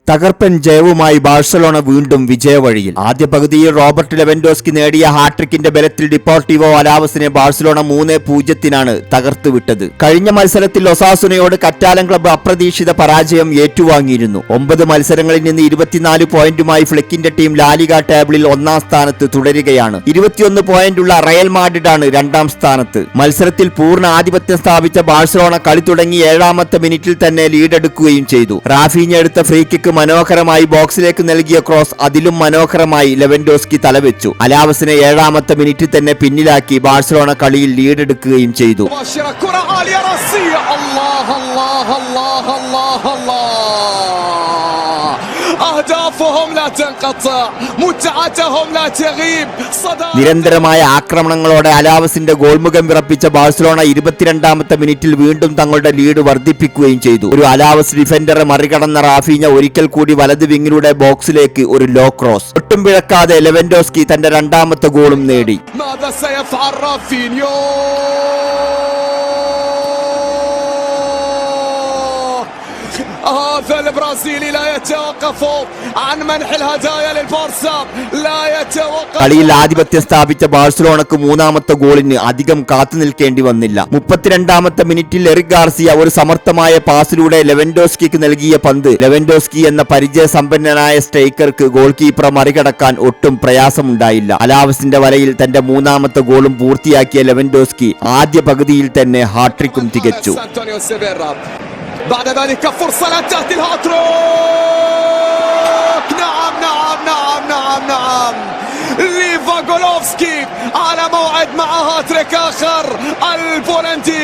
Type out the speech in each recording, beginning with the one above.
തകർപ്പൻ ജയവുമായി ബാഴ്സലോണ വീണ്ടും വിജയവഴിയിൽ. ആദ്യ പകുതിയിൽ റോബർട്ട് ലെവൻഡോസ്കി നേടിയ ഹാട്രിക്കിന്റെ ബലത്തിൽ ഡിപ്പോർട്ടിവോ അലാവസിനെ ബാഴ്സലോണ 3-0 തകർത്തുവിട്ടത്. കഴിഞ്ഞ മത്സരത്തിൽ ഒസാസുനയോട് കറ്റാലൻ ക്ലബ്ബ് അപ്രതീക്ഷിത പരാജയം ഏറ്റുവാങ്ങിയിരുന്നു. 9 മത്സരങ്ങളിൽ നിന്ന് 24 പോയിന്റുമായി ഫ്ലിക്കിന്റെ ടീം ലാലിഗ ടേബിളിൽ 1-ാം സ്ഥാനത്ത് തുടരുകയാണ്. 21 പോയിന്റുള്ള റയൽ മാഡ്രിഡാണ് 2-ാം സ്ഥാനത്ത്. മത്സരത്തിൽ പൂർണ്ണ ആധിപത്യം സ്ഥാപിച്ച ബാഴ്സലോണ കളി തുടങ്ങി 7-ാമത്തെ മിനിറ്റിൽ തന്നെ ലീഡെടുക്കുകയും ചെയ്തു. റാഫീഞ്ഞ എടുത്ത ഫ്രീ കിക്ക് മനോഹരമായി ബോക്സിലേക്ക് നൽകിയ ക്രോസ് അതിലും മനോഹരമായി ലെവൻഡോസ്കി തലവെച്ചു. അലാവസിനെ 7-ാമത്തെ മിനിറ്റിൽ തന്നെ പിന്നിലാക്കി ബാഴ്സലോണ കളിയിൽ ലീഡെടുക്കുകയും ചെയ്തു. നിരന്തരമായ ആക്രമണങ്ങളോടെ അലാവസിന്റെ ഗോൾമുഖം വിറപ്പിച്ച ബാഴ്സലോണ 22-ാമത്തെ മിനിറ്റിൽ വീണ്ടും തങ്ങളുടെ ലീഡ് വർദ്ധിപ്പിക്കുകയും ചെയ്തു. ഒരു അലാവസ് ഡിഫൻഡറെ മറികടന്ന റാഫീഞ്ഞ ഒരിക്കൽ കൂടി വലത് വിങ്ങിലൂടെ ബോക്സിലേക്ക് ഒരു ലോ ക്രോസ്. ഒട്ടും പിഴക്കാതെ ലെവൻഡോസ്കി തന്റെ 2-ാമത്തെ ഗോളും നേടി. هذا البرازيلي لا يتوقف عن منح الهدايا للبارسا لا يتوقف. കളിയിൽ ആധിപത്യം സ്ഥാപിച്ച ബാഴ്സലോണക്ക് 3-ാമത്തെ ഗോളിന് അധികം കാത്തു നിൽക്കേണ്ടി വന്നില്ല. 32-ാമത്തെ മിനിറ്റിൽ എറിക് ഗാർസിയ ഒരു സമർത്ഥമായ പാസിലൂടെ ലെവൻഡോസ്കിക്ക് നൽകിയ പന്ത് ലെവൻഡോസ്കി എന്ന പരിചയസമ്പന്നനായ സ്ട്രൈക്കർക്ക് ഗോൾ കീപ്പറെ മറികടക്കാൻ ഒട്ടും പ്രയാസമുണ്ടായില്ല. അലാവസിന്റെ വലയിൽ തന്റെ 3-ാമത്തെ ഗോളും പൂർത്തിയാക്കിയ ലെവൻഡോസ്കി ആദ്യ പകുതിയിൽ തന്നെ ഹാട്രിക്കും തികച്ചു. بعد ذلك فرصة لا تأتي الهاتريك. نعم نعم نعم نعم نعم ليفا غولوفسكي على موعد مع هاتريك آخر البولندي.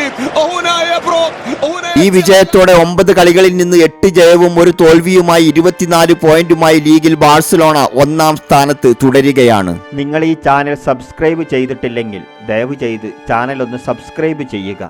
هنا يبرق. ഈ വിജയത്തോടെ 9 കളികളിൽ നിന്ന് 8 ജയവും 1 തോൽവിയുമായി 24 പോയിന്റുമായി ലീഗിൽ ബാഴ്സലോണ 1-ാം സ്ഥാനത്ത് തുടരുകയാണ്. നിങ്ങൾ ഈ ചാനൽ സബ്സ്ക്രൈബ് ചെയ്തിട്ടില്ലെങ്കിൽ ദയവ് ചെയ്ത് ചാനൽ ഒന്ന് സബ്സ്ക്രൈബ് ചെയ്യുക.